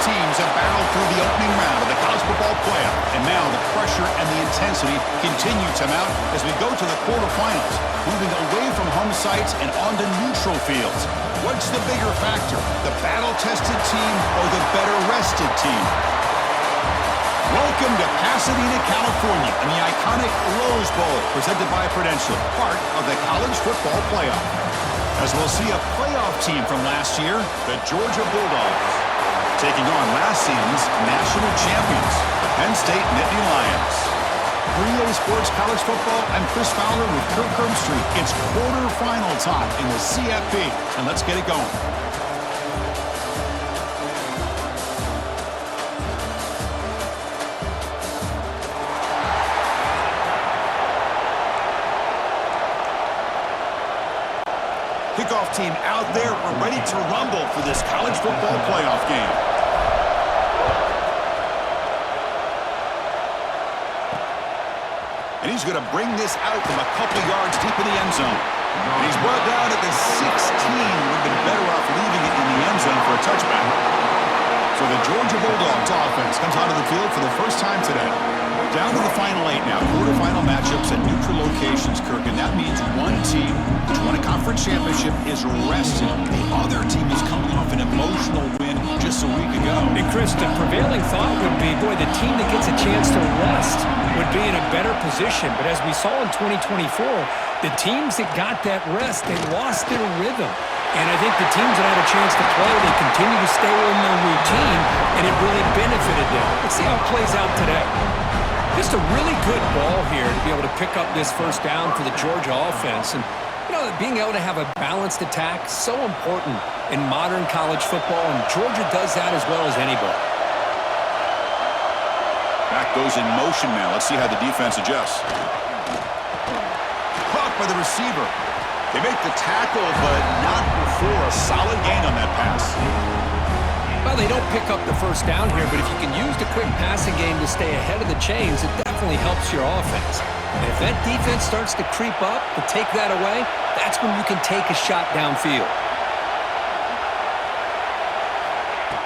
teams have battled through the opening round of the college football playoff, and now the pressure and the intensity continue to mount as we go to the quarterfinals, moving away from home sites and onto neutral fields. What's the bigger factor, the battle-tested team or the better-rested team? Welcome to Pasadena, California, and the iconic Rose Bowl, presented by Prudential, part of the college football playoff. As we'll see a playoff team from last year, the Georgia Bulldogs, taking on last season's national champions, the Penn State Nittany Lions. For EA Sports College Football, I'm Chris Fowler with Kirk Herbstreit. It's quarterfinal time in the CFP, and let's get it going. Kickoff team out there. We're ready to rumble for this college football playoff game. And he's going to bring this out from a couple yards deep in the end zone. And he's brought down at the 16. Would have been better off leaving it in the end zone for a touchback. So the Georgia Bulldogs offense comes onto the field for the first time today. Down to the final 8 now. Quarterfinal matchups at neutral locations, Kirk. And that means one team which won a conference championship is rested. The other team is coming off an emotional win just a week ago. And Chris, the prevailing thought would be, boy, the team that gets a chance to rest would be in a better position. But as we saw in 2024, the teams that got that rest, they lost their rhythm. And I think the teams that had a chance to play, they continue to stay in their routine, and it really benefited them. Let's see how it plays out today. Just a really good ball here to be able to pick up this first down for the Georgia offense. And, you know, being able to have a balanced attack, so important in modern college football, and Georgia does that as well as anybody. Back goes in motion now. Let's see how the defense adjusts. Caught by the receiver. They make the tackle, but not before a solid gain on that pass. Well, they don't pick up the first down here, but if you can use the quick passing game to stay ahead of the chains, it definitely helps your offense. And if that defense starts to creep up, to take that away, that's when you can take a shot downfield.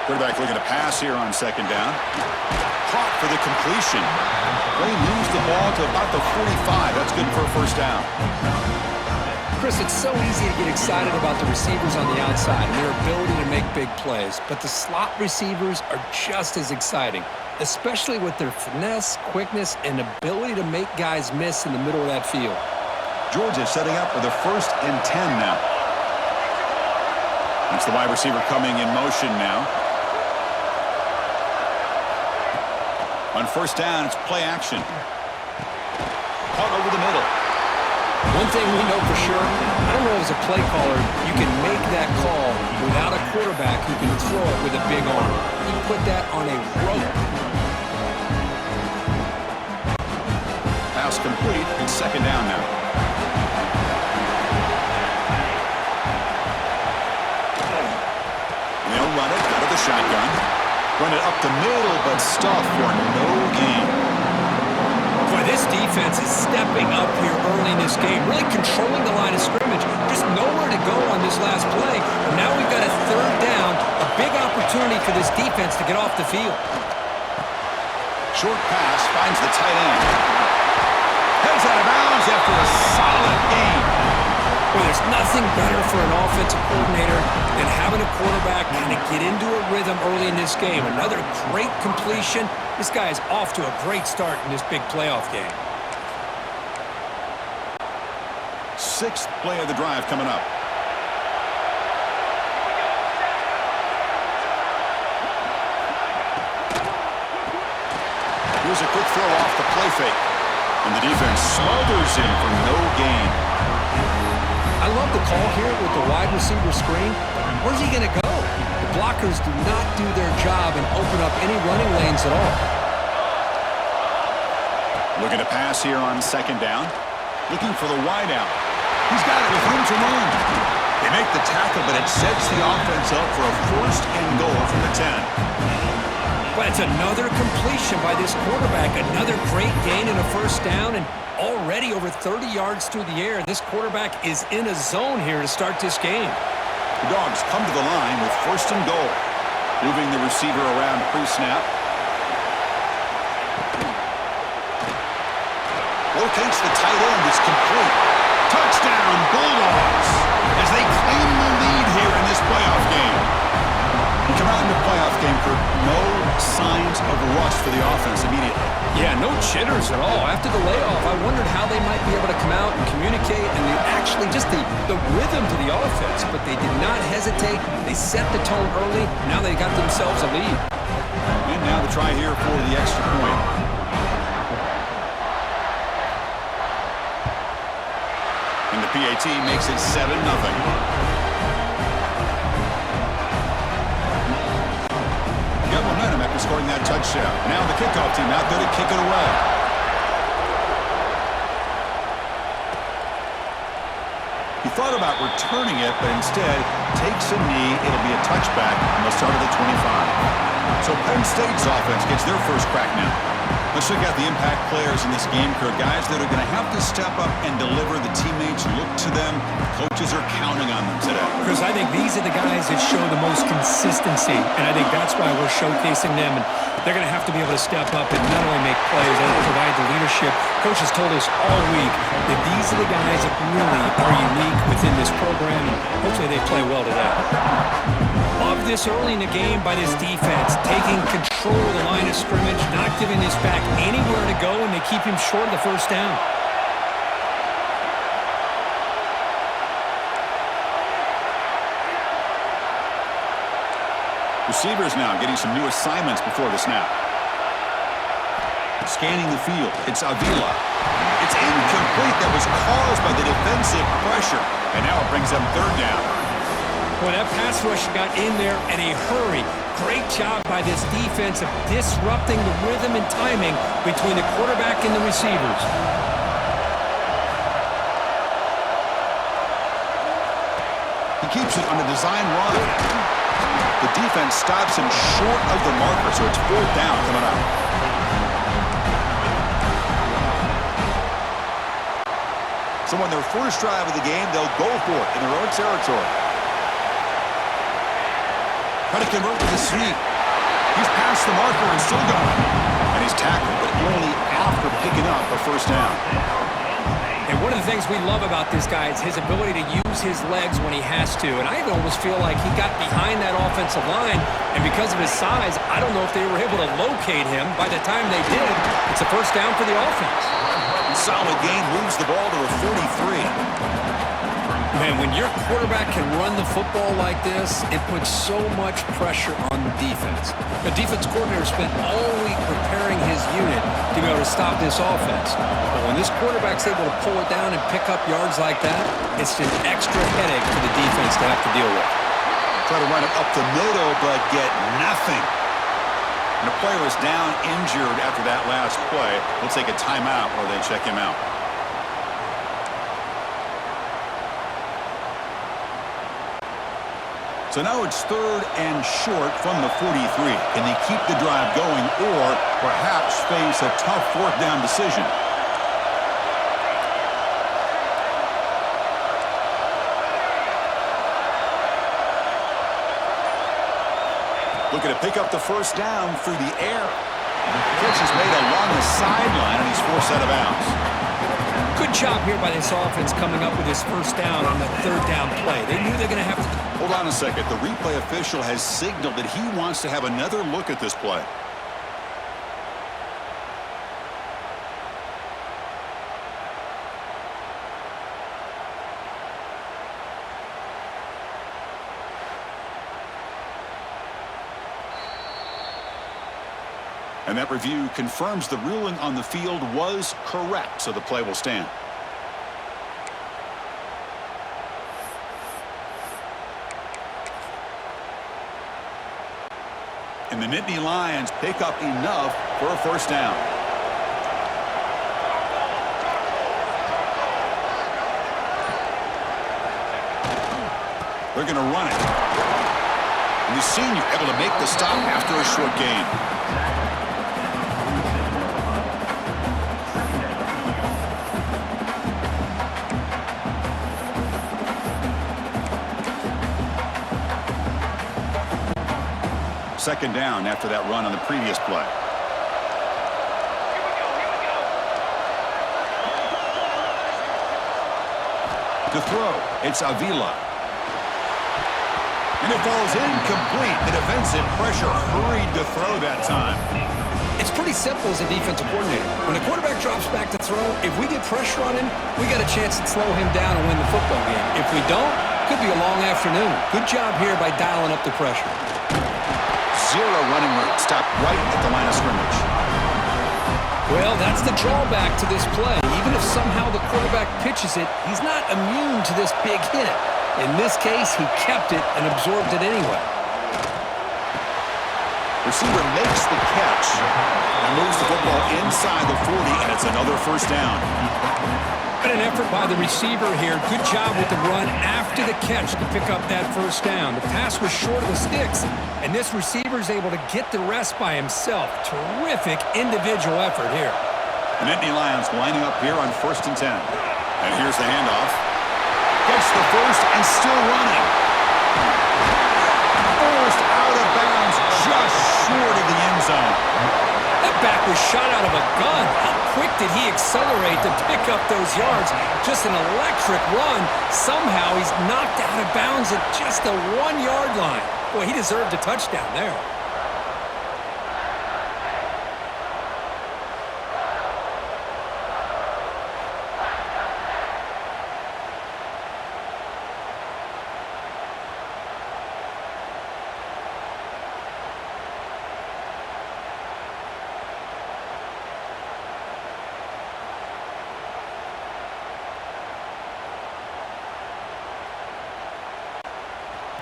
Quarterback looking to pass here on second down. Caught for the completion. They moves the ball to about the 45. That's good for a first down. Chris, it's so easy to get excited about the receivers on the outside and their ability to make big plays, but the slot receivers are just as exciting, especially with their finesse, quickness, and ability to make guys miss in the middle of that field. Georgia setting up for the 1st and 10 now. That's the wide receiver coming in motion now. On first down, it's play action. Caught over the middle. One thing we know for sure, I don't know as a play caller, you can make that call without a quarterback who can throw it with a big arm. He put that on a rope. Pass complete, and second down now. They'll run it out of the shotgun. Run it up the middle, but stuff for no gain. Boy, this defense is stepping up here early in this game, really controlling the line of scrimmage. Just nowhere to go on this last play. And now we've got a third down, a big opportunity for this defense to get off the field. Short pass finds the tight end. Heads out of bounds after a solid game. Well, there's nothing better for an offensive coordinator than having a quarterback kind of get into a rhythm early in this game. Another great completion. This guy is off to a great start in this big playoff game. 6th play of the drive coming up. Here's a quick throw off the play fake. And the defense smothers him for no gain. I love the call here with the wide receiver screen. Where's he going to go? The blockers do not do their job and open up any running lanes at all. Looking to pass here on second down. Looking for the wide out. He's got it with room to run. They make the tackle, but it sets the offense up for a 1st and goal from the 10. But it's another completion by this quarterback. Another great gain in a first down, and already over 30 yards through the air. This quarterback is in a zone here to start this game. The Dogs come to the line with 1st and goal. Moving the receiver around pre-snap. Locates the tight end. It's complete. Touchdown, Bulldogs, as they claim the lead here in this playoff game. You come out in the playoff game, Kurt, no signs of rust for the offense immediately. Yeah, no jitters at all. After the layoff, I wondered how they might be able to come out and communicate and actually just the rhythm to the offense. But they did not hesitate. They set the tone early. Now they got themselves a lead. And now the try here for the extra point. And the PAT makes it 7-0. Got momentum after scoring that touchdown. Now the kickoff team out there to kick it away. He thought about returning it, but instead takes a knee. It'll be a touchback, and they'll start at the 25. So Penn State's offense gets their first crack now. Let's check out the impact players in this game, Kurt. Guys that are going to have to step up and deliver. The teammates look to them. Coaches are counting on them today. Chris, I think these are the guys that show the most consistency, and I think that's why we're showcasing them. And they're going to have to be able to step up and not only make plays and provide the leadership. Coach has told us all week that these are the guys that really are unique within this program, and hopefully they play well today. Love this early in the game by this defense, taking control of the line of scrimmage, not giving this back anywhere to go, and they keep him short of the first down. Receivers now getting some new assignments before the snap. Scanning the field. It's Avila. It's incomplete. That was caused by the defensive pressure. And now it brings them third down. Boy, that pass rush got in there in a hurry. Great job by this defense of disrupting the rhythm and timing between the quarterback and the receivers. He keeps it on a design run. The defense stops him short of the marker, so it's fourth down coming up. So on their first drive of the game, they'll go for it in their own territory. Trying to convert with a sweep. He's past the marker and still going. And he's tackled, but only after picking up a first down. And one of the things we love about this guy is his ability to use his legs when he has to. And I almost feel like he got behind that offensive line, and because of his size, I don't know if they were able to locate him. By the time they did, it's a first down for the offense. Solid gain, moves the ball to a 43. Man, when your quarterback can run the football like this, it puts so much pressure on the defense. The defense coordinator spent all week preparing his unit to be able to stop this offense. But when this quarterback's able to pull it down and pick up yards like that, it's an extra headache for the defense to have to deal with. Try to run it up the middle, but get nothing. And the player is down injured after that last play. We'll take a timeout while they check him out. So now it's third and short from the 43. Can they keep the drive going or perhaps face a tough fourth down decision? Looking to pick up the first down through the air. Pitch is made along the sideline, and he's forced out of bounds. Good job here by this offense coming up with his first down on the third down play. They knew they're going to have to... Hold on a second. The replay official has signaled that he wants to have another look at this play. And that review confirms the ruling on the field was correct, so the play will stand. And the Nittany Lions pick up enough for a first down. They're going to run it. And the senior able to make the stop after a short gain. Second down after that run on the previous play. To throw, it's Avila. And it falls incomplete. The defensive pressure hurried to throw that time. It's pretty simple as a defensive coordinator. When the quarterback drops back to throw, if we get pressure on him, we got a chance to slow him down and win the football game. If we don't, it could be a long afternoon. Good job here by dialing up the pressure. Zero running route. Stopped right at the line of scrimmage. Well, that's the drawback to this play. Even if somehow the quarterback pitches it, he's not immune to this big hit. In this case, he kept it and absorbed it anyway. Receiver makes the catch and moves the football inside the 40, and it's another first down. But an effort by the receiver here. Good job with the run after the catch to pick up that first down. The pass was short of the sticks, and this receiver is able to get the rest by himself. Terrific individual effort here. The Nittany Lions lining up here on 1st and 10. And here's the handoff. Gets the first and still running. Forced out of bounds just short of the end zone. That back was shot out of a gun. How quick did he accelerate to pick up those yards? Just an electric run. Somehow he's knocked out of bounds at just the 1-yard line. Boy, he deserved a touchdown there.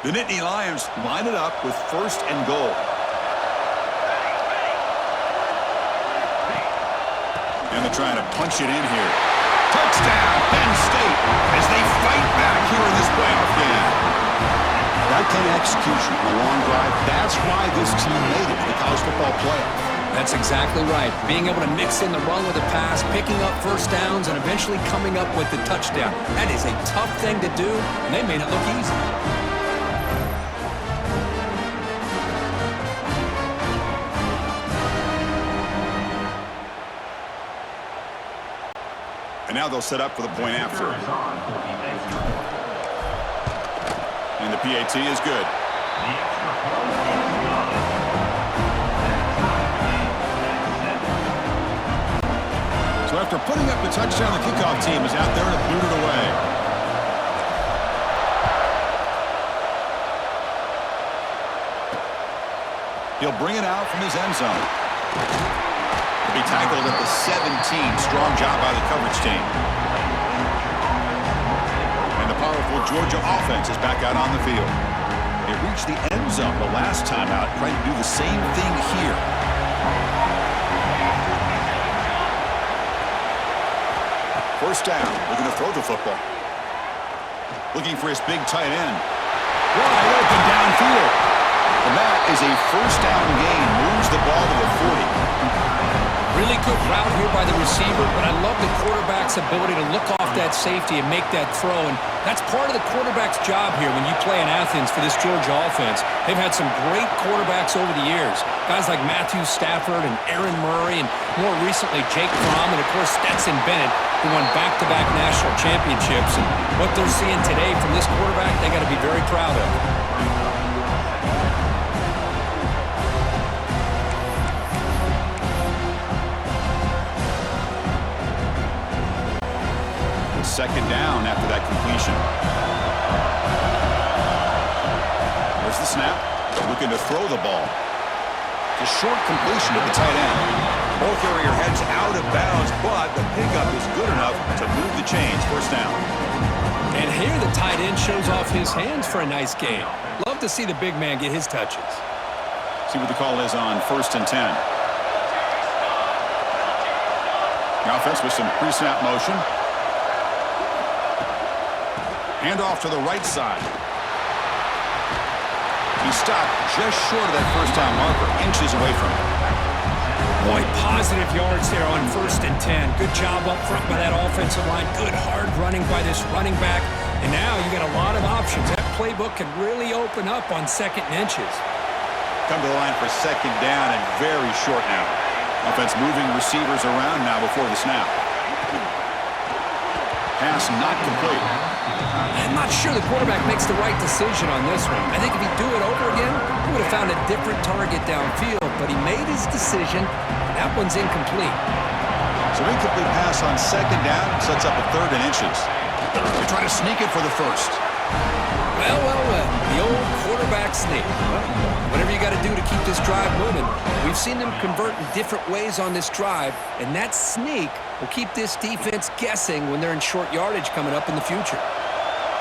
The Nittany Lions line it up with 1st and goal. And they're trying to punch it in here. Touchdown, Penn State, as they fight back here in this playoff game. That kind of execution, a long drive, that's why this team made it to the college football playoff. That's exactly right. Being able to mix in the run with the pass, picking up first downs, and eventually coming up with the touchdown. That is a tough thing to do, and they made it look easy. And now they'll set up for the point after. And the PAT is good. So after putting up the touchdown, the kickoff team is out there to boot it away. He'll bring it out from his end zone. Be tackled at the 17. Strong job by the coverage team. And the powerful Georgia offense is back out on the field. They reached the end zone the last time out, trying to do the same thing here. First down, looking to throw the football. Looking for his big tight end. Wide open downfield. And that is a first down gain. Moves the ball to the 40. Really good route here by the receiver, but I love the quarterback's ability to look off that safety and make that throw, and that's part of the quarterback's job here when you play in Athens for this Georgia offense. They've had some great quarterbacks over the years, guys like Matthew Stafford and Aaron Murray, and more recently Jake Fromm, and of course Stetson Bennett, who won back-to-back national championships. And what they're seeing today from this quarterback, they got to be very proud of. Second down after that completion. There's the snap. Looking to throw the ball. It's a short completion to the tight end. Ball carrier heads out of bounds, but the pickup is good enough to move the chains. First down. And here the tight end shows off his hands for a nice gain. Love to see the big man get his touches. See what the call is on 1st and 10. The offense with some pre-snap motion. Handoff to the right side. He stopped just short of that first down marker, inches away from it. Boy, positive yards there on 1st and 10. Good job up front by that offensive line. Good hard running by this running back. And now you got a lot of options. That playbook can really open up on 2nd and inches. come to the line for second down and very short now. Offense moving receivers around now before the snap. Pass not complete. I'm not sure the quarterback makes the right decision on this one. I think if he'd do it over again, he would have found a different target downfield, but he made his decision. That one's incomplete. So incomplete pass on second down sets up a third and inches. They try to sneak it for the first. Well, well, well. The old quarterback sneak. Well, whatever you got to do to keep this drive moving. We've seen them convert in different ways on this drive, and that sneak will keep this defense guessing when they're in short yardage coming up in the future.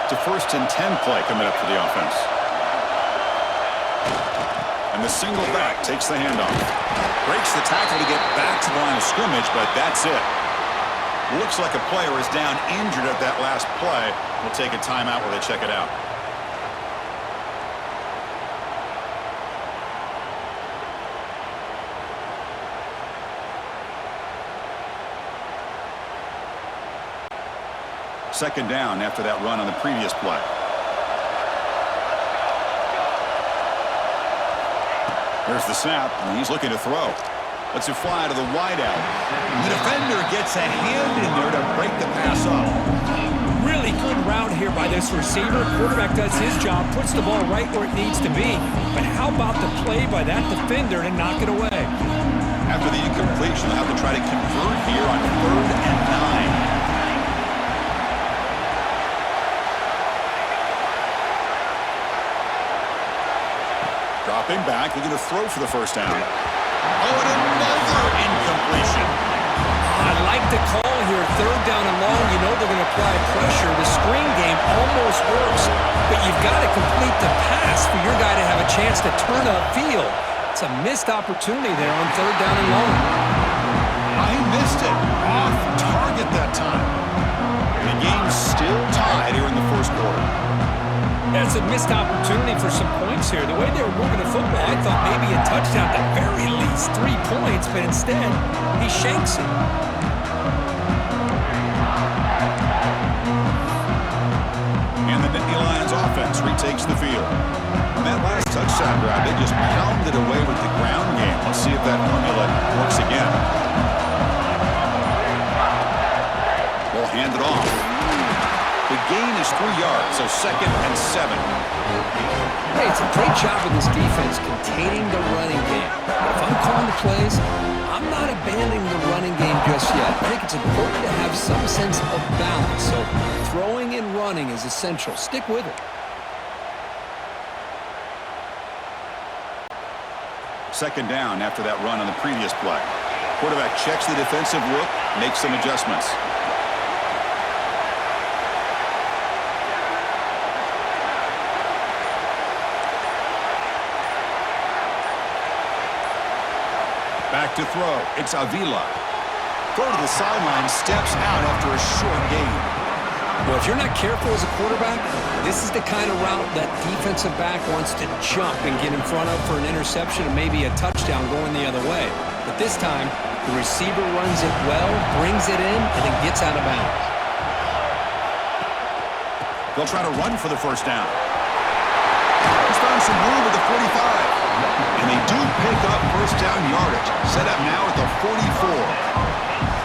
It's a 1st and 10 play coming up for the offense. And the single back takes the handoff. Breaks the tackle to get back to the line of scrimmage, but that's it. Looks like a player is down injured at that last play. We'll take a timeout while they check it out. Second down after that run on the previous play. There's the snap, and he's looking to throw. Lets it fly to the wideout. The defender gets a hand in there to break the pass up. Really good route here by this receiver. Quarterback does his job, puts the ball right where it needs to be. But how about the play by that defender to knock it away? After the incompletion, they'll have to try to convert here on 3rd and 9. Dropping back, looking to throw for the first down. Oh, and another incompletion. I like the call here. 3rd down and long. You know they're going to apply pressure. The screen game almost works, but you've got to complete the pass for your guy to have a chance to turn upfield. It's a missed opportunity there on 3rd down and long. I missed it. Off target that time. The game's still tied here in the first quarter. That's a missed opportunity for some points here. The way they were moving the football, I thought maybe a touchdown, at the very least 3 points, but instead, he shanks it. And the Nittany Lions offense retakes the field. On that last touchdown drive, they just pounded away with the ground game. Let's see if that formula works again. Ball handed off. The gain is 3 yards, so 2nd and 7. Hey, it's a great job of this defense containing the running game. But if I'm calling the plays, I'm not abandoning the running game just yet. I think it's important to have some sense of balance. So throwing and running is essential. Stick with it. Second down after that run on the previous play. Quarterback checks the defensive look, makes some adjustments. Back to throw. It's Avila. Throw to the sideline, steps out after a short gain. Well, if you're not careful as a quarterback, this is the kind of route that defensive back wants to jump and get in front of for an interception and maybe a touchdown going the other way. But this time, the receiver runs it well, brings it in, and then gets out of bounds. They'll try to run for the first down. He's found some room at the 45. And they do pick up first down yardage. Set up now at the 44.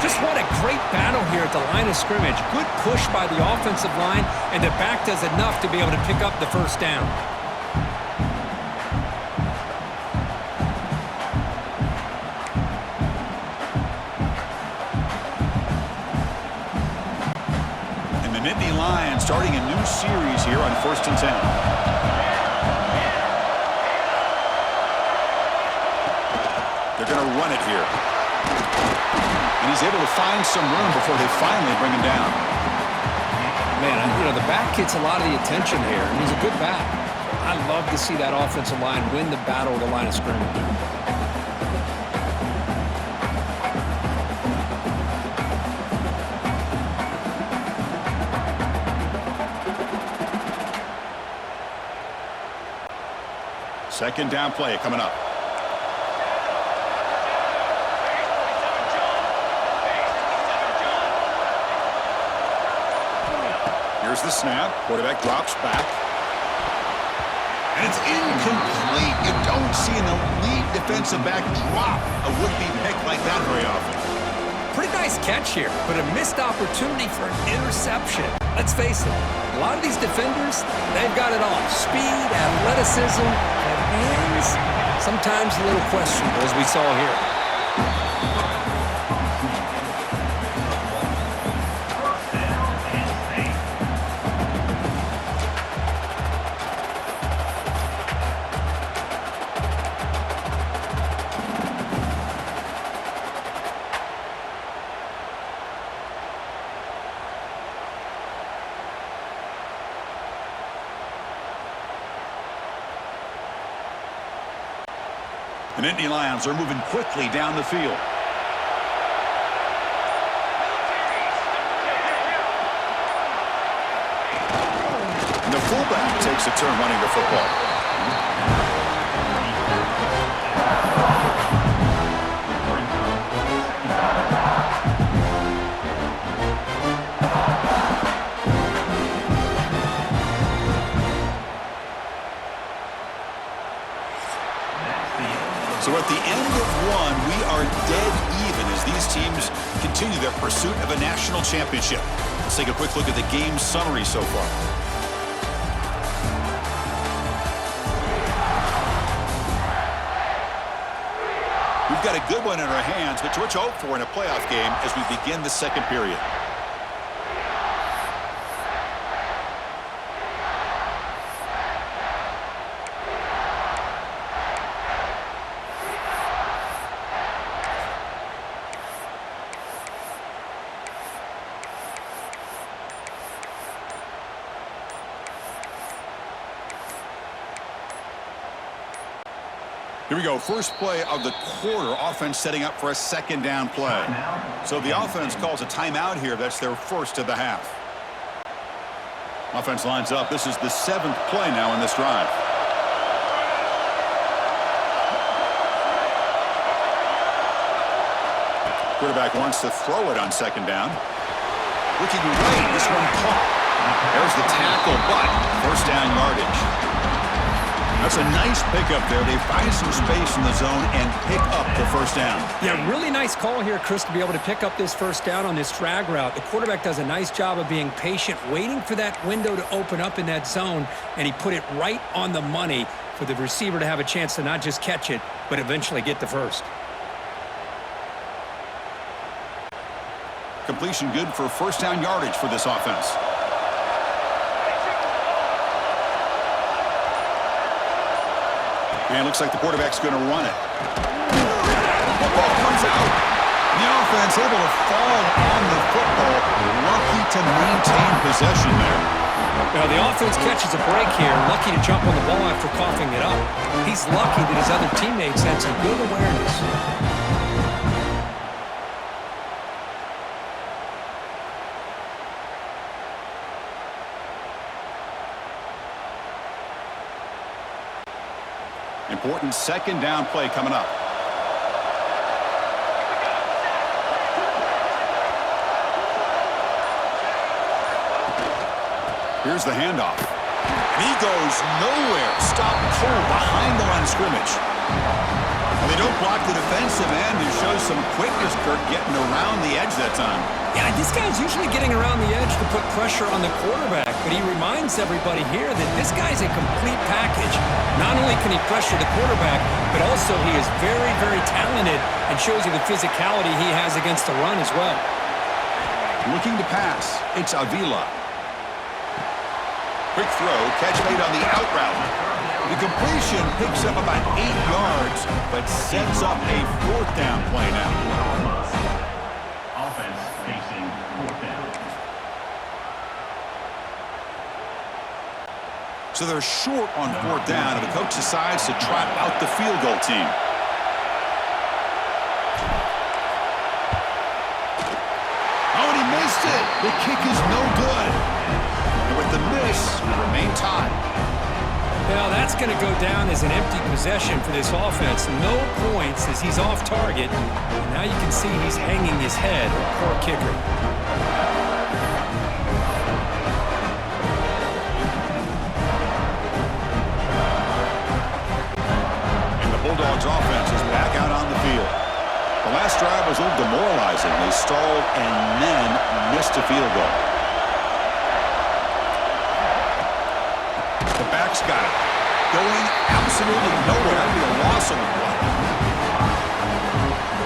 Just what a great battle here at the line of scrimmage. Good push by the offensive line, and the back does enough to be able to pick up the first down. And the Nittany Lions starting a new series here on 1st and 10. They're going to run it here. And he's able to find some room before they finally bring him down. Man, you know, the back gets a lot of the attention here, and he's a good back. I love to see that offensive line win the battle of the line of scrimmage. Second down play coming up. Here's the snap. Quarterback drops back. And it's incomplete. You don't see an elite defensive back drop a would-be pick like that very often. Pretty nice catch here, but a missed opportunity for an interception. Let's face it, a lot of these defenders, they've got it all. Speed, athleticism, and hands, sometimes a little questionable, as we saw here. The Nittany Lions are moving quickly down the field. And the fullback takes a turn running the football. So at the end of one, we are dead even as these teams continue their pursuit of a national championship. Let's take a quick look at the game summary so far. We've got a good one in our hands, but what to hope for in a playoff game as we begin the second period. Here we go, first play of the quarter. Offense setting up for a second down play. So the offense calls a timeout here. That's their first of the half. Offense lines up. This is the 7th play now in this drive. Quarterback wants to throw it on second down. Looking right, this one caught. There's the tackle, but first down yardage. That's a nice pickup there. They find some space in the zone and pick up the first down. Yeah, really nice call here, Chris, to be able to pick up this first down on this drag route. The quarterback does a nice job of being patient, waiting for that window to open up in that zone, and he put it right on the money for the receiver to have a chance to not just catch it, but eventually get the first. Completion good for first down yardage for this offense. And it looks like the quarterback's going to run it. Football comes out. The offense able to fall on the football. Lucky to maintain possession there. Well, the offense catches a break here. Lucky to jump on the ball after coughing it up. He's lucky that his other teammates had some good awareness. Important second down play coming up. Here's the handoff. And he goes nowhere. Stop cold behind the line of scrimmage. And they don't block the defensive end, who shows some quickness, Kirk, getting around the edge that time. Yeah, this guy's usually getting around the edge to put pressure on the quarterback, but he reminds everybody here that this guy's a complete package. Not only can he pressure the quarterback, but also he is very, very talented and shows you the physicality he has against the run as well. Looking to pass, it's Avila. Quick throw, catch made on the out route. The completion picks up about 8 yards, but sets up a fourth down play now. Offense facing fourth down. So they're short on fourth down, and the coach decides to trot out the field goal team. Oh, and he missed it. The kick is no good. And with the miss, we remain tied. Well, that's going to go down as an empty possession for this offense. No points as he's off target. And now you can see he's hanging his head. Poor kicker. stalled and then missed a field goal. The back's got it. Going absolutely nowhere. That'd be a loss on the play.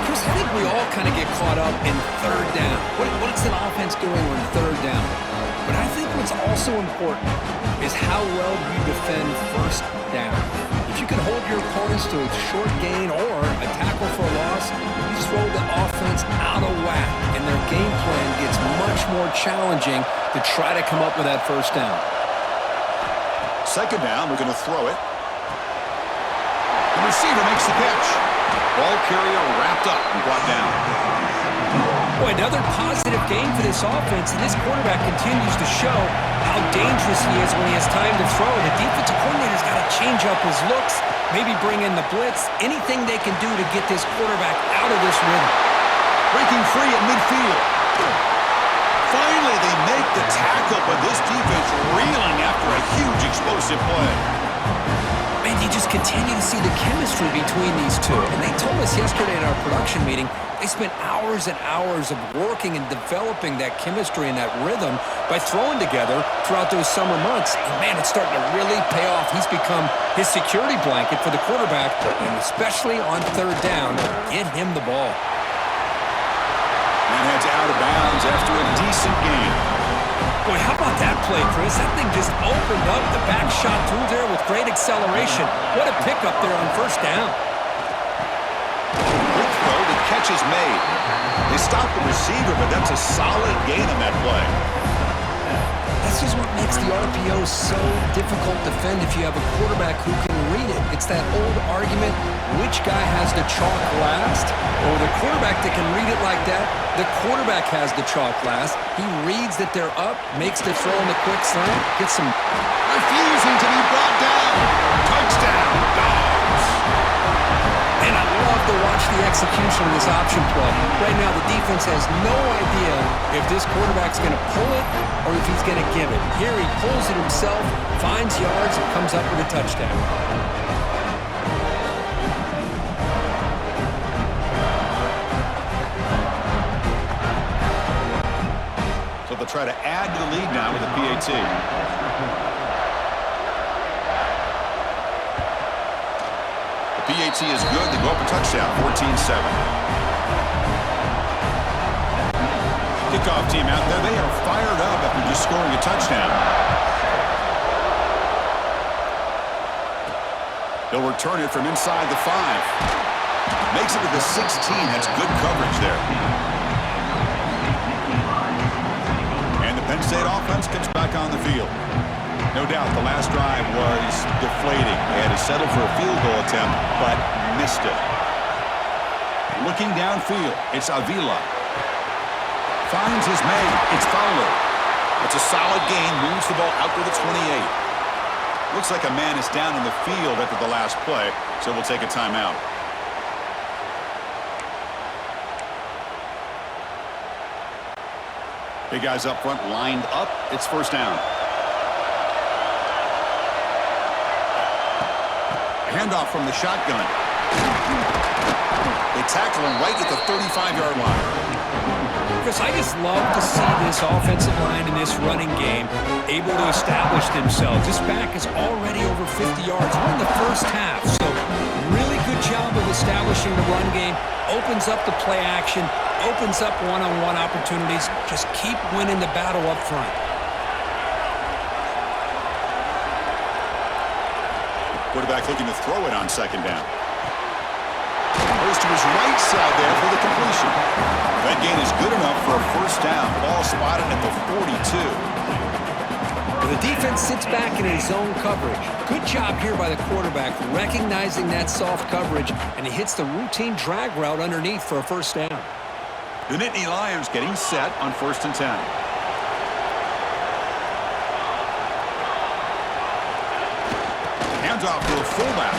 Chris, I think we all kind of get caught up in third down. What's an offense doing on third down? But I think what's also important is how well you defend first down. If you can hold your opponents to a short gain or a tackle for a loss, you throw the offense out of whack, and their game plan gets much more challenging to try to come up with that first down. Second down, we're going to throw it. The receiver makes the catch. Ball carrier wrapped up and brought down. Boy, another positive game for this offense, and this quarterback continues to show how dangerous he is when he has time to throw. The defensive coordinator's got to change up his looks, maybe bring in the blitz, anything they can do to get this quarterback out of this rhythm. Breaking free at midfield. Finally, they make the tackle, but this defense reeling after a huge explosive play. Man, you just continue to see the chemistry between these two. And they told us yesterday in our production meeting, they spent hours and hours of working and developing that chemistry and that rhythm by throwing together throughout those summer months. And man, it's starting to really pay off. He's become his security blanket for the quarterback, and especially on third down, get him the ball. And heads out of bounds after a decent game. Boy, how about that play, Chris? That thing just opened up the back shot through there with great acceleration. What a pickup there on first down. Quick throw, the catch is made. They stopped the receiver, but that's a solid gain on that play. This is what makes the RPO so difficult to defend if you have a quarterback who can read it. It's that old argument, which guy has the chalk last? Or the quarterback that can read it like that, the quarterback has the chalk last. He reads that they're up, makes the throw in the quick slant, gets some... Refusing to be brought down. Touchdown, Dogs. And I love to watch the execution of this option play. Right now, the defense has no idea if this quarterback's going to pull it or if he's going to give it. Here he pulls it himself, finds yards, and comes up with a touchdown. So they'll try to add to the lead now with a PAT. PAT is good. They go up a touchdown, 14-7. Kickoff team out there. They are fired up after just scoring a touchdown. They'll return it from inside the 5. Makes it to the 16. That's good coverage there. And the Penn State offense gets back on the field. No doubt the last drive was deflating. They had to settle for a field goal attempt, but missed it. Looking downfield, it's Avila. Finds his man. It's Fowler. It's a solid gain. Moves the ball out to the 28. Looks like a man is down in the field after the last play, so we'll take a timeout. Big guys up front lined up. It's first down. Handoff from the shotgun. They tackle him right at the 35-yard line. Chris, I just love to see this offensive line in this running game able to establish themselves. This back is already over 50 yards. We're in the first half, so really good job of establishing the run game. Opens up the play action, opens up one-on-one opportunities. Just keep winning the battle up front. Quarterback looking to throw it on second down. Goes to his right side there for the completion. That gain is good enough for a first down. Ball spotted at the 42. The defense sits back in his zone coverage. Good job here by the quarterback, recognizing that soft coverage, and he hits the routine drag route underneath for a first down. The Nittany Lions getting set on 1st and 10. Hands off to a fullback.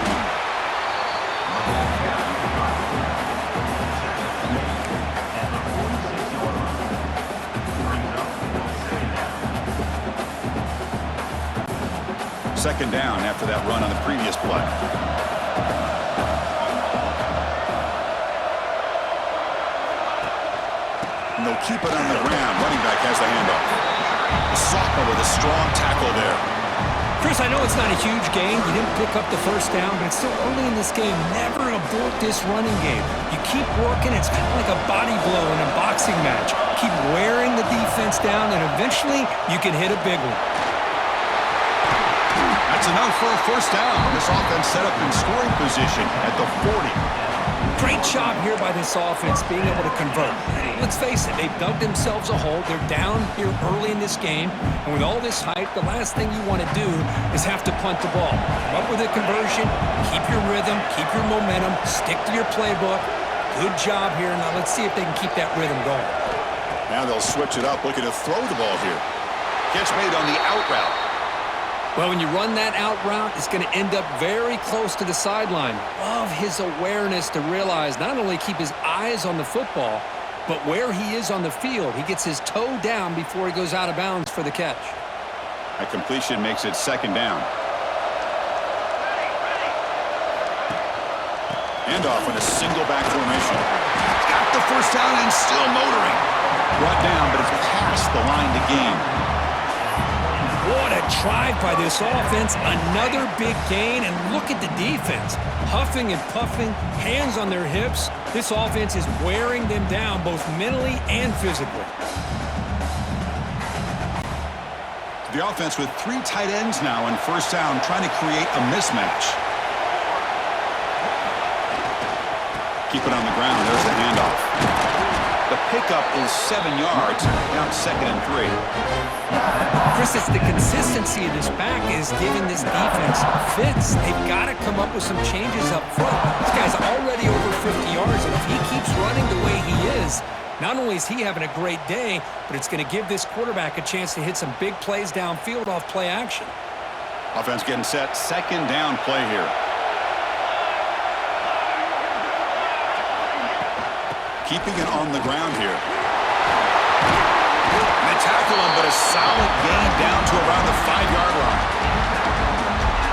Second down after that run on the previous play. And they'll keep it on the ground. Running back has the handoff. The sophomore with a strong tackle there. Chris, I know it's not a huge gain. You didn't pick up the first down, but it's still early in this game. Never abort this running game. You keep working. It's kind of like a body blow in a boxing match. Keep wearing the defense down, and eventually you can hit a big one. That's enough for a first down. This offense set up in scoring position at the 40. Great job here by this offense being able to convert. Let's face it, they've dug themselves a hole. They're down here early in this game. And with all this hype, the last thing you want to do is have to punt the ball. Come up with a conversion, keep your rhythm, keep your momentum, stick to your playbook. Good job here. Now let's see if they can keep that rhythm going. Now they'll switch it up, looking to throw the ball here. Catch made on the out route. Well, when you run that out route, it's going to end up very close to the sideline. Love his awareness to realize not only keep his eyes on the football, but where he is on the field. He gets his toe down before he goes out of bounds for the catch. A completion makes it second down. Handoff in a single back formation. Got the first down and still motoring. Brought down, but it's past the line to gain. What a drive by this offense. Another big gain, and look at the defense. Huffing and puffing, hands on their hips. This offense is wearing them down both mentally and physically. The offense with 3 tight ends now in first down, trying to create a mismatch. Keep it on the ground. There's the handoff. The pickup is 7 yards. Now it's 2nd and 3. Chris, it's the consistency of this back is giving this defense fits. They've got to come up with some changes up front. This guy's already over 50 yards, and if he keeps running the way he is, not only is he having a great day, but it's going to give this quarterback a chance to hit some big plays downfield off play action. Offense getting set. 2nd down play here. Keeping it on the ground here. And they tackle him, but a solid gain down to around the 5-yard line.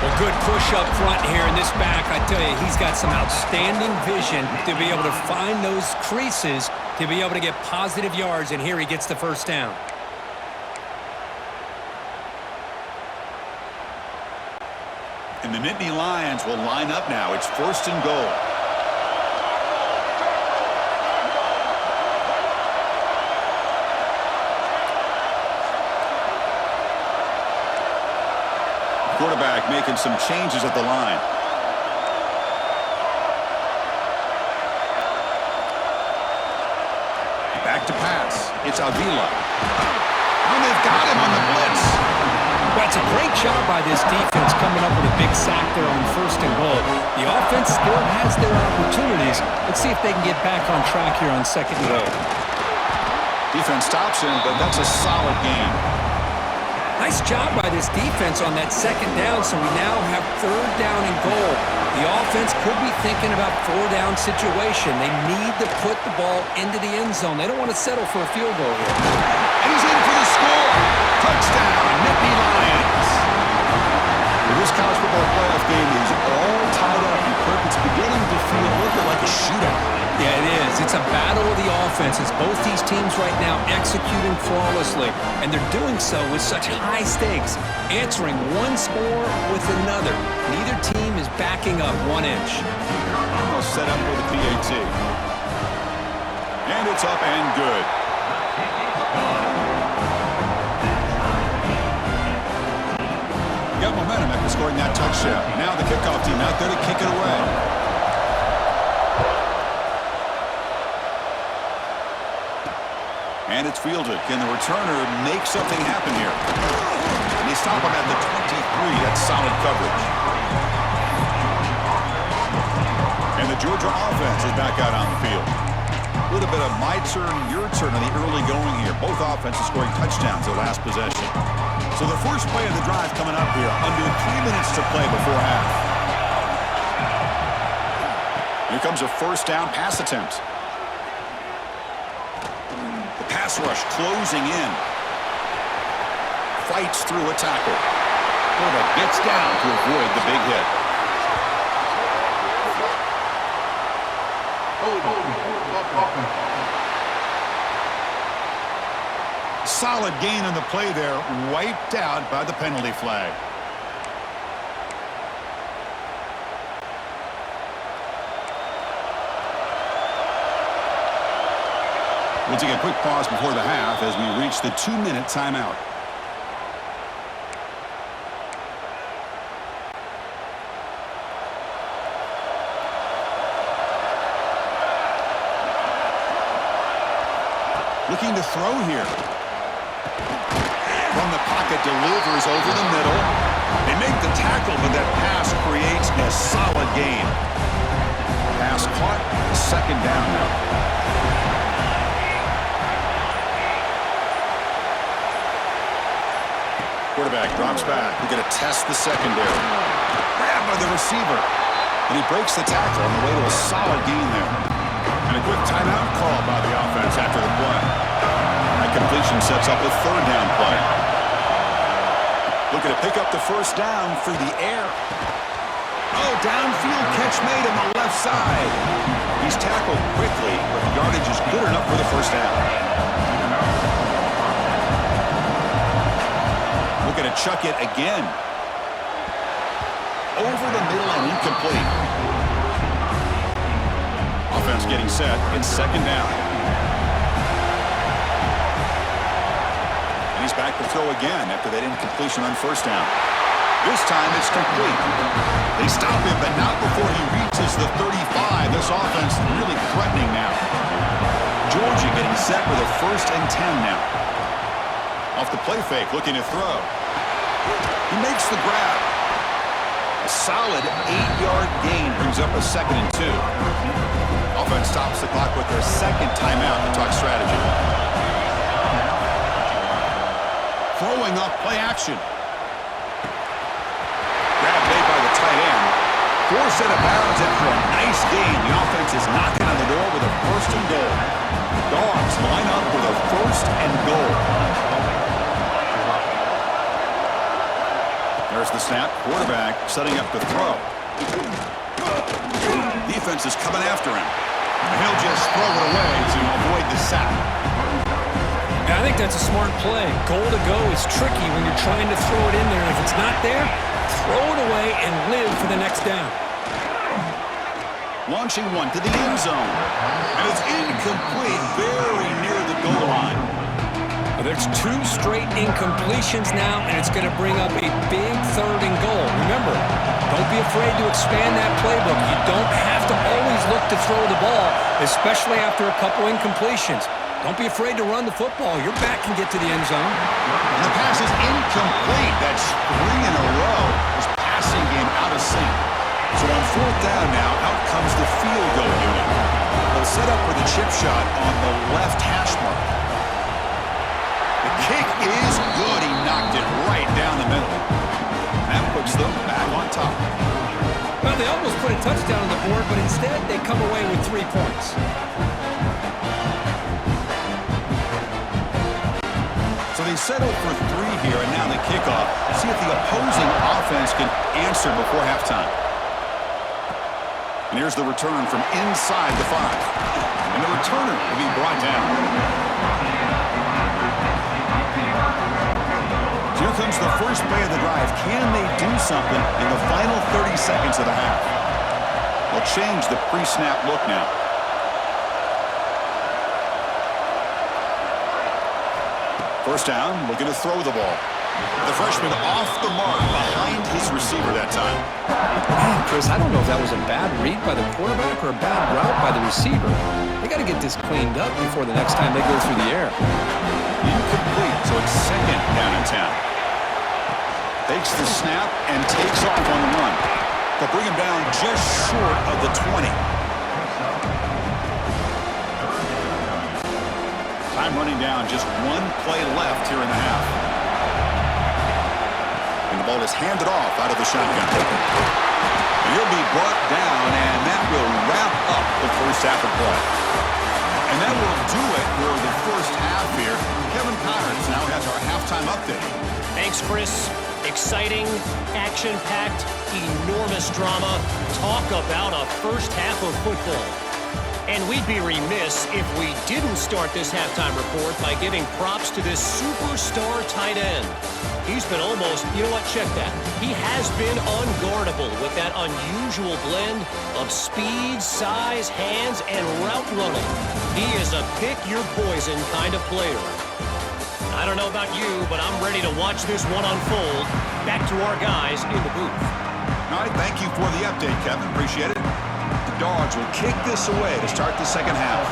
Well, good push up front here in this back. I tell you, he's got some outstanding vision to be able to find those creases to be able to get positive yards, and here he gets the first down. And the Nittany Lions will line up now. It's 1st and goal. Quarterback making some changes at the line. Back to pass. It's Avila. And they've got him on the blitz. Well, it's a great job by this defense coming up with a big sack there on 1st and goal. The offense still has their opportunities. Let's see if they can get back on track here on 2nd and goal. Defense stops him, but that's a solid game. Nice job by this defense on that 2nd down, so we now have 3rd down and goal. The offense could be thinking about 4-down situation. They need to put the ball into the end zone. They don't want to settle for a field goal here. And he's in for the score. Touchdown, Nittany Lions. This college football playoff game is all tied up. It's beginning to feel a little bit like a shootout. Yeah, it is. It's a battle of the offenses. Both these teams right now executing flawlessly, and they're doing so with such high stakes, answering one score with another. Neither team is backing up 1 inch. They'll set up for the PAT. And it's up and good. Got momentum after scoring that touchdown. Now the kickoff team out there to kick it away. And it's fielded. Can the returner make something happen here? And they stop him at the 23. That's solid coverage. And the Georgia offense is back out on the field. A little bit of my turn, your turn in the early going here. Both offenses scoring touchdowns their last possession. So the first play of the drive coming up here. Under 3 minutes to play before half. Here comes a 1st down pass attempt. The pass rush closing in. Fights through a tackle. Quarterback gets down to avoid the big hit. solid gain on the play there, wiped out by the penalty flag. We'll take a quick pause before the half as we reach the 2-minute timeout. Looking to throw here. From the pocket, delivers over the middle. They make the tackle, but that pass creates a solid gain. Pass caught, second down now. Quarterback drops back. We're going to test the secondary. Grabbed by the receiver. And he breaks the tackle on the way to a solid gain there. And a quick timeout call by the offense after the play. That completion sets up a third down play. Looking to pick up the first down through the air. Oh, downfield catch made on the left side. He's tackled quickly, but the yardage is good enough for the first down. Going to chuck it again. Over the middle and incomplete. Offense getting set in second down. And he's back to throw again after that incompletion on first down. This time it's complete. They stop him, but not before he reaches the 35. This offense really threatening now. Georgia getting set with a 1st and 10 now. Off the play fake, looking to throw. He makes the grab. A solid 8-yard gain brings up a 2nd and 2. Offense stops the clock with their second timeout to talk strategy. Throwing up play action. Grab made by the tight end. Forced out of bounds after a nice gain. The offense is knocking on the door with a 1st and goal. Dogs line up with a 1st and goal. There's the snap. Quarterback setting up to throw. Defense is coming after him. And he'll just throw it away to avoid the sack. Yeah, I think that's a smart play. Goal to go is tricky when you're trying to throw it in there. If it's not there, throw it away and live for the next down. Launching one to the end zone. And it's incomplete, very near the goal line. There's 2 straight incompletions now, and it's going to bring up a big 3rd and goal. Remember, don't be afraid to expand that playbook. You don't have to always look to throw the ball, especially after a couple incompletions. Don't be afraid to run the football. Your back can get to the end zone. And the pass is incomplete. That's 3 in a row. His passing game out of sync. So on 4th down now, out comes the field goal unit. They'll set up with a chip shot on the left hash mark. Kick is good. He knocked it right down the middle. That puts them back on top. Well, they almost put a touchdown on the board, but instead they come away with 3 points. So they settle for 3 here, and now the kickoff. See if the opposing offense can answer before halftime. And here's the return from inside the 5. And the returner will be brought down. Here comes the first play of the drive. Can they do something in the final 30 seconds of the half? They'll change the pre-snap look now. First down, looking to throw the ball. The freshman off the mark behind his receiver that time. Man, Chris, I don't know if that was a bad read by the quarterback or a bad route by the receiver. They got to get this cleaned up before the next time they go through the air. Incomplete, so it's 2nd down and 10. Takes the snap and takes off on the run. They'll bring him down just short of the 20. Time running down, just 1 play left here in the half. And the ball is handed off out of the shotgun. And he'll be brought down, and that will wrap up the first half of play. And that will do it for the first half here. Kevin Connors now has our halftime update. Thanks, Chris. Exciting, action-packed, enormous drama. Talk about a first half of football. And we'd be remiss if we didn't start this halftime report by giving props to this superstar tight end. He's been almost, you know what, check that. He has been unguardable with that unusual blend of speed, size, hands, and route running. He is a pick-your-poison kind of player. I don't know about you, but I'm ready to watch this one unfold. Back to our guys in the booth. All right, thank you for the update, Kevin. Appreciate it. The Dogs will kick this away to start the second half.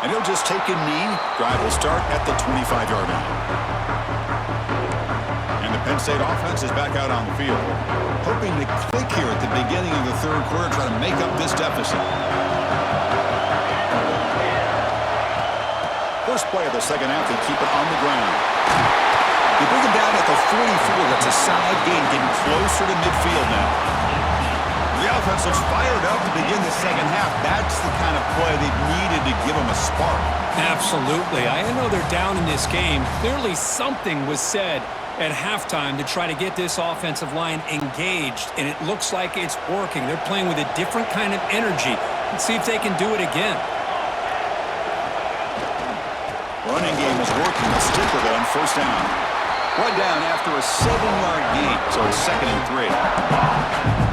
And he'll just take a knee. Drive will start at the 25-yard line. And the Penn State offense is back out on the field, hoping to click here at the beginning of the third quarter, try to make up this deficit. First play of the second half, they keep it on the ground. They bring him down at the 44. That's a solid gain, getting closer to midfield now. The offense looks fired up to begin the second half. That's the kind of play they've needed to give them a spark. Absolutely. I know they're down in this game. Clearly something was said at halftime to try to get this offensive line engaged, and it looks like it's working. They're playing with a different kind of energy. Let's see if they can do it again. Running game is working. Let's stick with it on first down. One down after a 7-yard gain, so it's 2nd and 3.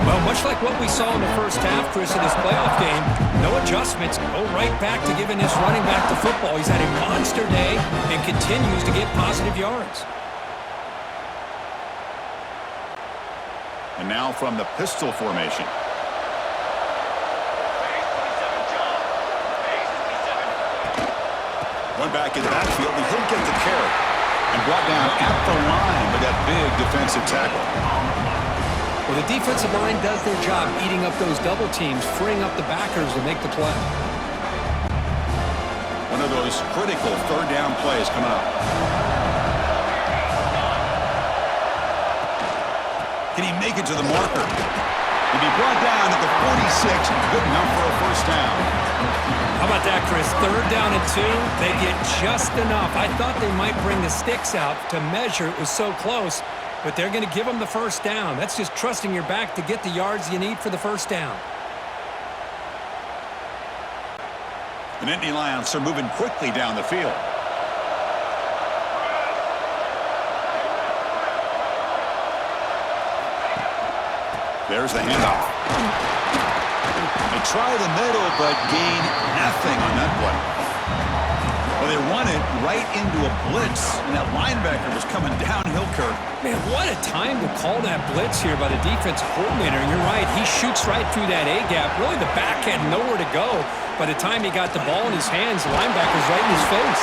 Well, much like what we saw in the first half, Chris, in this playoff game, no adjustments. Go right back to giving this running back the football. He's had a monster day and continues to get positive yards. And now from the pistol formation. One back in the backfield, and he'll get the carry. And brought down at the line with that big defensive tackle. Well, the defensive line does their job eating up those double teams, freeing up the backers to make the play. One of those critical third down plays coming up. Can he make it to the marker? He'll be brought down at the 46, good enough for a first down. How about that, Chris? 3rd down and 2. They get just enough. I thought they might bring the sticks out to measure. It was so close, but they're going to give them the first down. That's just trusting your back to get the yards you need for the first down. The Nittany Lions are moving quickly down the field. There's the handoff. They try the middle, but gain nothing on that play. Well, they run it right into a blitz, and that linebacker was coming downhill, Kirk. Man, what a time to call that blitz here by the defensive coordinator. You're right, he shoots right through that A-gap. Really, the back had nowhere to go. By the time he got the ball in his hands, the linebacker's right in his face.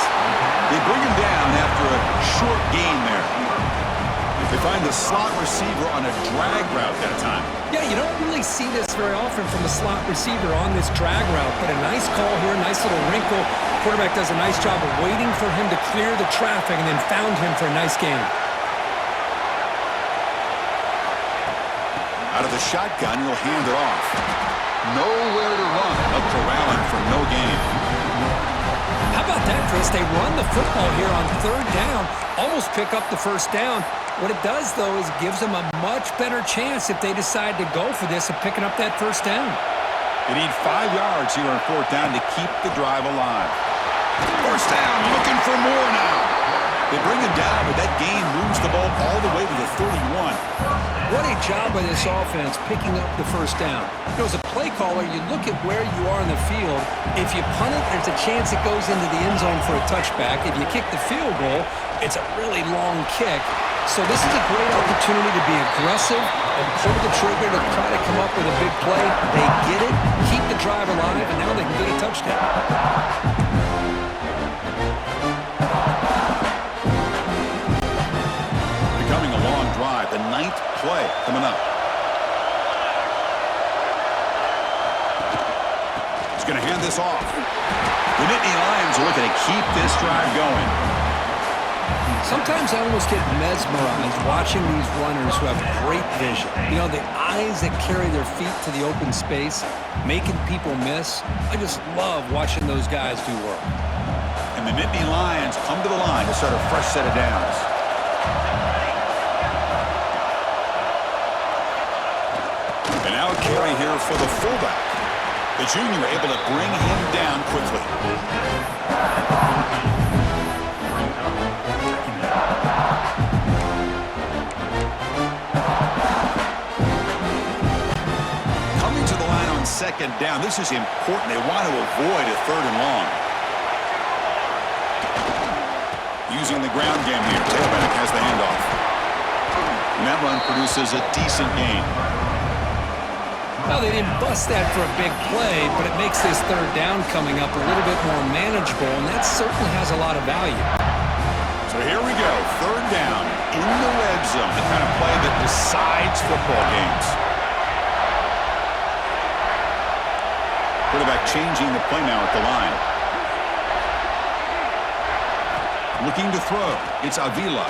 They bring him down after a short gain there. They find the slot receiver on a drag route that time. Yeah, you don't really see this very often from a slot receiver on this drag route, but a nice call here, nice little wrinkle. Quarterback does a nice job of waiting for him to clear the traffic and then found him for a nice gain. Out of the shotgun, he'll hand it off. Nowhere to run. They'll corral him for no gain. How about that, Chris? They run the football here on 3rd down, almost pick up the first down. What it does, though, is it gives them a much better chance if they decide to go for this of picking up that first down. They need 5 yards here on 4th down to keep the drive alive. First down, looking for more now. They bring him down, but that gain moves the ball all the way to the 31. What a job by this offense picking up the first down. You know, as a play caller, you look at where you are in the field. If you punt it, there's a chance it goes into the end zone for a touchback. If you kick the field goal, it's a really long kick. So this is a great opportunity to be aggressive and pull the trigger to try to come up with a big play. They get it, keep the drive alive, and now they can get a touchdown. Becoming a long drive, the 9th play coming up. He's going to hand this off. The Nittany Lions are looking to keep this drive going. Sometimes I almost get mesmerized watching these runners who have great vision. You know, the eyes that carry their feet to the open space, making people miss. I just love watching those guys do work. And the Nittany Lions come to the line to start a fresh set of downs. carry here for the fullback. The junior able to bring him down quickly. Coming to the line on second down. This is important. They want to avoid a third and long. Using the ground game here. Tailback has the handoff. And that run produces a decent gain. Well, they didn't bust that for a big play, but it makes this third down coming up a little bit more manageable, and that certainly has a lot of value. So here we go. Third down in the red zone. The kind of play that decides football games. Quarterback changing the play now at the line. Looking to throw. It's Avila.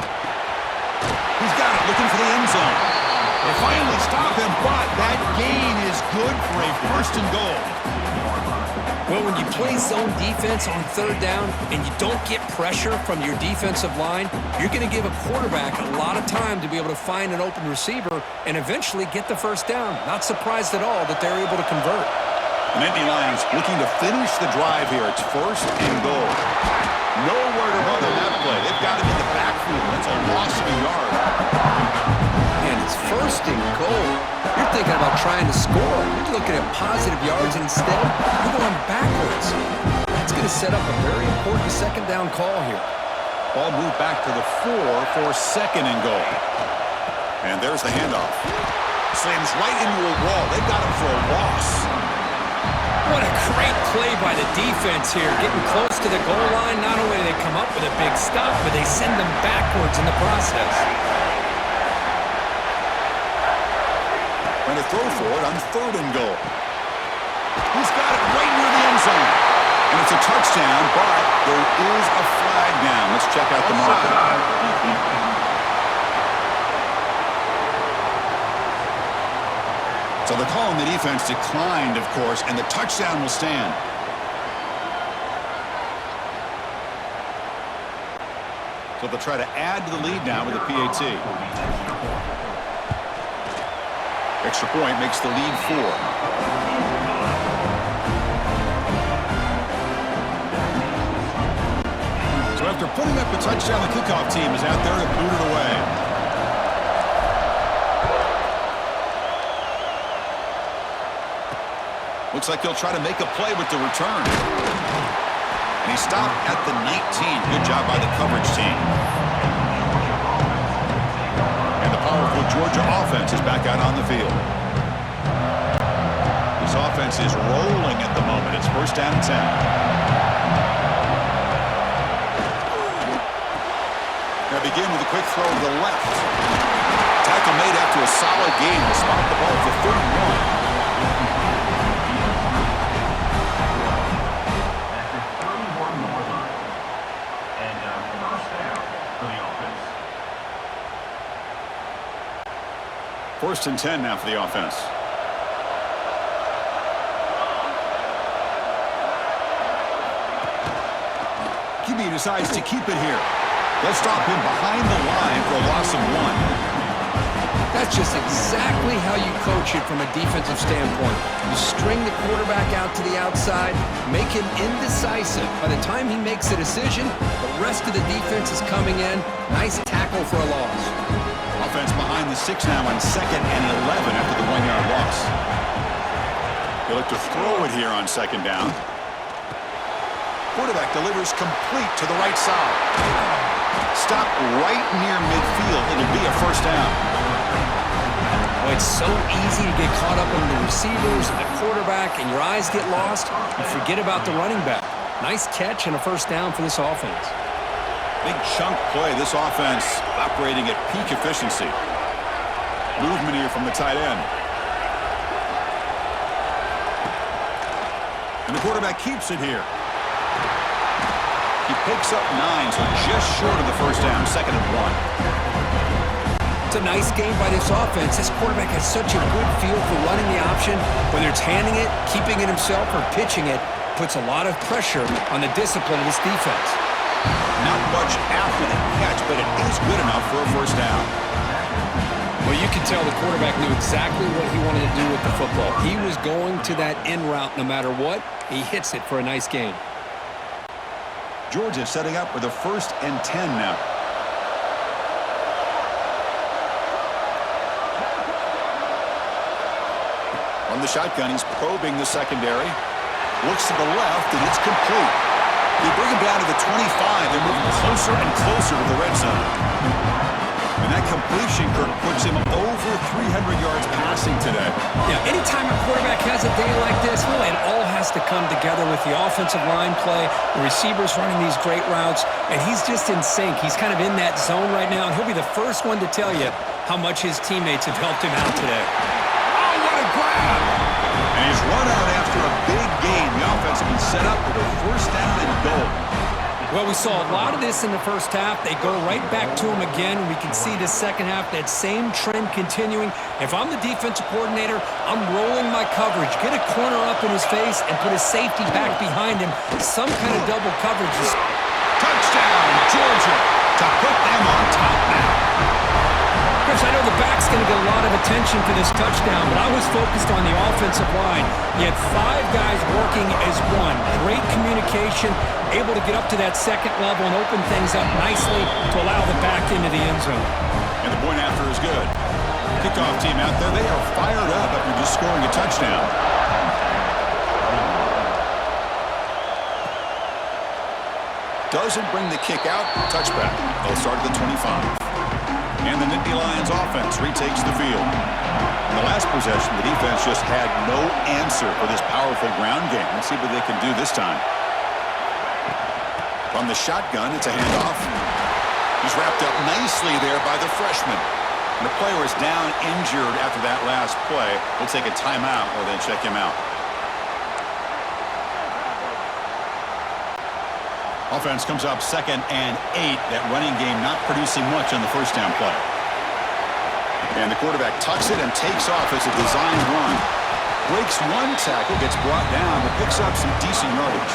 He's got it. Looking for the end zone. They finally stop him, but that gain is good for a first and goal. Well, when you play zone defense on third down and you don't get pressure from your defensive line, you're going to give a quarterback a lot of time to be able to find an open receiver and eventually get the first down. Not surprised at all that they're able to convert. The Nittany Lions looking to finish the drive here. It's first and goal. Nowhere to run on that play. They've got him in the backfield. That's a loss of a yard. And it's first and goal. You're thinking about trying to score. You're looking at positive yards. Instead, you're going backwards. That's going to set up a very important second down call here. Ball moved back to the 4 for second and goal. And there's the handoff. Slams right into a wall. They've got him for a loss. What a great play by the defense here. Getting close to the goal line, not only do they come up with a big stop, but they send them backwards in the process. Trying to throw for it on third and goal. He's got it right near the end zone. And it's a touchdown, but there is a flag down. Let's check out the marker. So the call on the defense declined, of course, and the touchdown will stand. So they'll try to add to the lead now with a PAT. Extra point makes the lead 4. So after putting up the touchdown, the kickoff team is out there to boot it away. Looks like he'll try to make a play with the return. And he stopped at the 19. Good job by the coverage team. And the powerful Georgia offense is back out on the field. This offense is rolling at the moment. It's first down and 10. Now begin with a quick throw to the left. Tackle made after a solid gain. Will spot the ball for 31. First and 10 now for the offense. QB decides to keep it here. They'll stop him behind the line for a loss of 1. That's just exactly how you coach it from a defensive standpoint. You string the quarterback out to the outside, make him indecisive. By the time he makes a decision, the rest of the defense is coming in. Nice tackle for a loss. Offense behind the 6 now on second and 11 after the 1-yard loss. They look to throw it here on second down. Quarterback delivers complete to the right side. Stop right near midfield. It'll be a first down. Oh, it's so easy to get caught up in the receivers and the quarterback, and your eyes get lost. You forget about the running back. Nice catch and a first down for this offense. Big chunk play. This offense operating at peak efficiency. Movement here from the tight end. And the quarterback keeps it here. He picks up 9, so just short of the first down. Second and 1. It's a nice game by this offense. This quarterback has such a good feel for running the option. Whether it's handing it, keeping it himself, or pitching it, puts a lot of pressure on the discipline of this defense. Not much after the catch, but it is good enough for a first down. Well, you can tell the quarterback knew exactly what he wanted to do with the football. He was going to that in route no matter what. He hits it for a nice gain. Georgia setting up for the 1st and 10 now. On the shotgun, he's probing the secondary. Looks to the left, and it's complete. They bring him down to the 25. They're moving closer and closer to the red zone. And that completion, Kirk, puts him over 300 yards passing today. Yeah, anytime a quarterback has a day like this, really, it all has to come together with the offensive line play, the receivers running these great routes, and he's just in sync. He's kind of in that zone right now, and he'll be the first one to tell you how much his teammates have helped him out today. Oh, what a grab! And he's run out after a big gain. The offense has been set up with a 1st down and goal. Well, we saw a lot of this in the first half. They go right back to him again. We can see the second half, that same trend continuing. If I'm the defensive coordinator, I'm rolling my coverage. Get a corner up in his face and put a safety back behind him. Some kind of double coverage. Touchdown, Georgia, to put them on top now. Chris, I know the back's going to get a lot of attention for this touchdown, but I was focused on the offensive line. You had 5 guys working as one. Great communication, able to get up to that second level and open things up nicely to allow the back into the end zone. And the point after is good. Kickoff team out there, they are fired up after just scoring a touchdown. Doesn't bring the kick out, touchback. They'll start at the 25. And the Nittany Lions offense retakes the field. In the last possession, the defense just had no answer for this powerful ground game. Let's see what they can do this time. From the shotgun, it's a handoff. He's wrapped up nicely there by the freshman. And the player is down injured after that last play. We'll take a timeout or then check him out. Offense comes up 2nd and 8. That running game not producing much on the 1st down play. And the quarterback tucks it and takes off as a design run. Breaks one tackle, gets brought down, but picks up some decent yardage.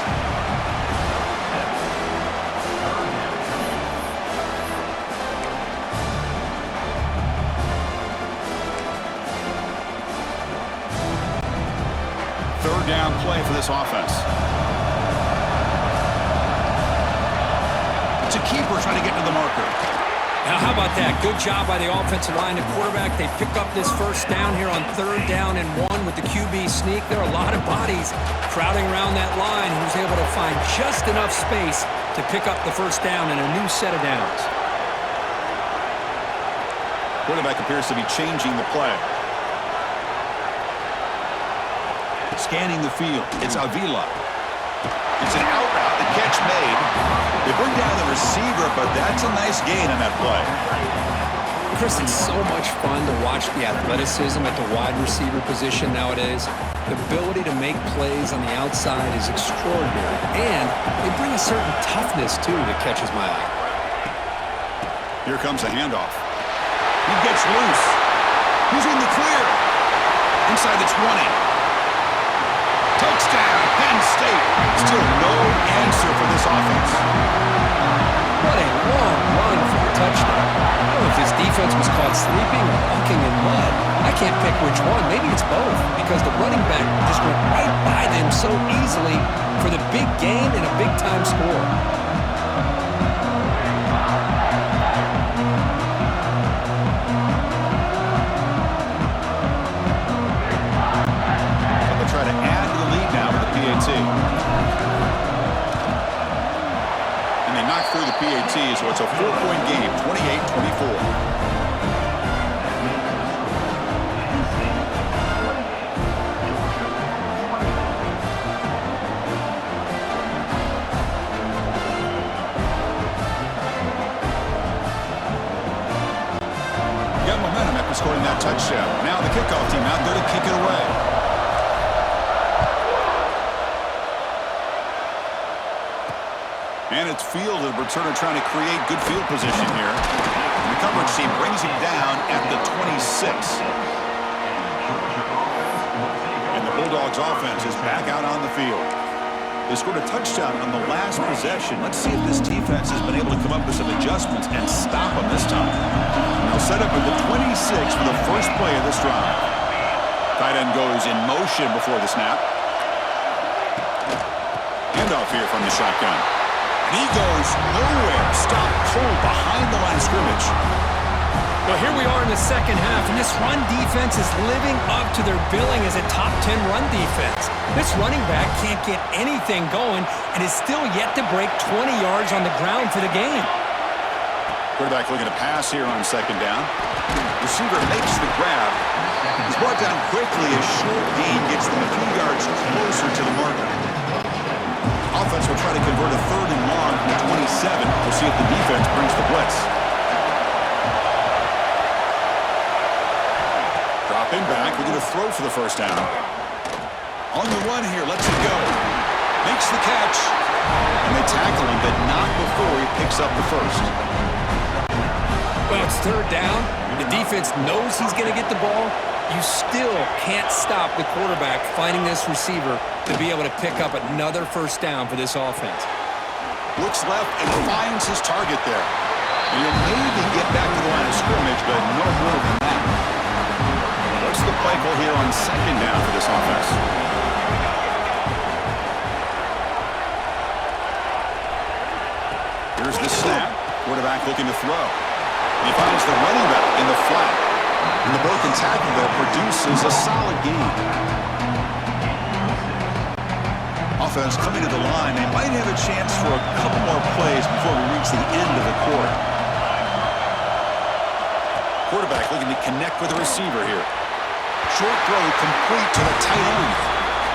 Third down play for this offense. It's a keeper trying to get to the marker. Now, how about that? Good job by the offensive line. The quarterback, they pick up this 1st down here on 3rd down and 1 with the QB sneak. There are a lot of bodies crowding around that line. He was able to find just enough space to pick up the 1st down and a new set of downs. Quarterback appears to be changing the play. Scanning the field. It's Avila. It's an out route. The catch made. They bring down the receiver, but that's a nice gain on that play. Chris, it's so much fun to watch the athleticism at the wide receiver position nowadays. The ability to make plays on the outside is extraordinary. And they bring a certain toughness, too, that catches my eye. Here comes the handoff. He gets loose. He's in the clear. Inside the 20. Touchdown, Penn State. Still no answer for this offense. What a long run for a touchdown. I don't know if this defense was caught sleeping or walking in mud. I can't pick which one. Maybe it's both, because the running back just went right by them so easily for the big gain and a big-time score. Try to add to the lead now with the PAT. And they knock through the PAT, so it's a 4-point game, 28-24. Got momentum after scoring that touchdown. Now the kickoff team out there to kick it away. And it's field of returner trying to create good field position here. And the coverage team brings him down at the 26. And the Bulldogs offense is back out on the field. They scored a touchdown on the last possession. Let's see if this defense has been able to come up with some adjustments and stop them this time. They'll set up at the 26 for the first play of this drive. Tight end goes in motion before the snap. Handoff here from the shotgun. And he goes nowhere. Stop cold behind the line of scrimmage. Well, here we are in the second half, and this run defense is living up to their billing as a top 10 run defense. This running back can't get anything going and is still yet to break 20 yards on the ground for the game. Quarterback looking to pass here on second down. Receiver makes the grab. He's brought down quickly. A short gain gets them a few yards closer to the marker. Offense will try to convert a third and long from the 27. We'll see if the defense brings the blitz. Dropping back, we're going to throw for the first down. On the run here, lets it go. Makes the catch. And they tackle him, but not before he picks up the first. Well, it's third down. The defense knows he's going to get the ball. You still can't stop the quarterback finding this receiver to be able to pick up another first down for this offense. Looks left and finds his target there. And he'll maybe get back to the line of scrimmage, but no more than that. What's the play call here on second down for this offense? Here's the snap. Quarterback looking to throw. He finds the running back in the flat. And the broken tackle there produces a solid gain. Offense coming to the line. They might have a chance for a couple more plays before we reach the end of the quarter. Quarterback looking to connect with the receiver here. Short throw complete to the tight end.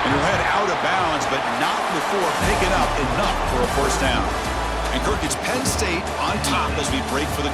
And he'll head out of bounds, but not before picking up enough for a first down. And Kirk, it's Penn State on top as we break for the